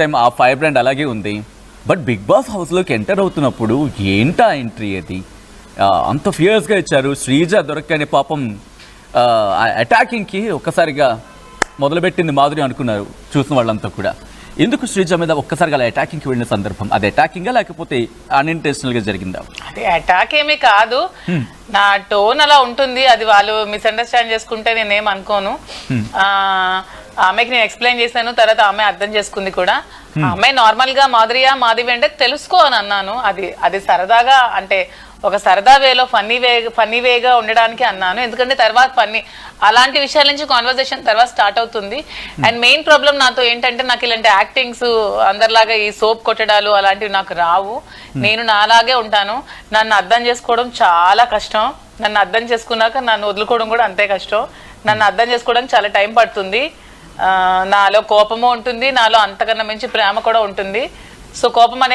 Time ఆ fire brand అలాగే ఉంది. బట్ బిగ్ బాస్ హౌస్లోకి ఎంటర్ అవుతున్నప్పుడు ఏంటా ఎంట్రీ అది, అంత ఫియర్స్గా ఇచ్చారు. శ్రీజ దొరకని పాపం అటాకింగ్కి ఒక్కసారిగా మొదలుపెట్టింది మాధురి అనుకున్నారు చూసిన వాళ్ళంతా కూడా. ఎందుకు శ్రీజ మీద ఒక్కసారిగా అలా అటాకింగ్కి వెళ్ళిన సందర్భం, అది అటాకింగా లేకపోతే అన్ఇంటెన్షనల్గా జరిగిందా? అది అటాక్ ఏమీ కాదు, నా టోన్ అలా ఉంటుంది. అది వాళ్ళు మిస్అండర్స్టాండ్ చేసుకుంటే నేనేం అనుకోను. ఆమెకి నేను ఎక్స్ప్లెయిన్ చేశాను, తర్వాత ఆమె అర్థం చేసుకుంది కూడా. ఆమె నార్మల్ గా మాధవి అంటే తెలుసుకో అని అన్నాను. అది సరదాగా, అంటే ఒక సరదా వేలో ఫన్నీ వేగా ఉండడానికి అన్నాను. ఎందుకంటే తర్వాత అలాంటి విషయాల నుంచి కాన్వర్సేషన్ తర్వాత స్టార్ట్ అవుతుంది. అండ్ మెయిన్ ప్రాబ్లం నాతో ఏంటంటే, నాకు ఇలాంటి యాక్టింగ్స్ అందరిలాగా ఈ సోప్ కొట్టడాలు అలాంటివి నాకు రావు. నేను నాలాగే ఉంటాను. నన్ను అర్థం చేసుకోవడం చాలా కష్టం. నన్ను అర్థం చేసుకున్నాక నన్ను వదులుకోవడం కూడా అంతే కష్టం. నన్ను అర్థం చేసుకోవడానికి చాలా టైం పడుతుంది. నాలో కోపము ఉంటుంది, నాలో అంతకన్నా మించి ప్రేమ కూడా ఉంటుంది. సో కోపం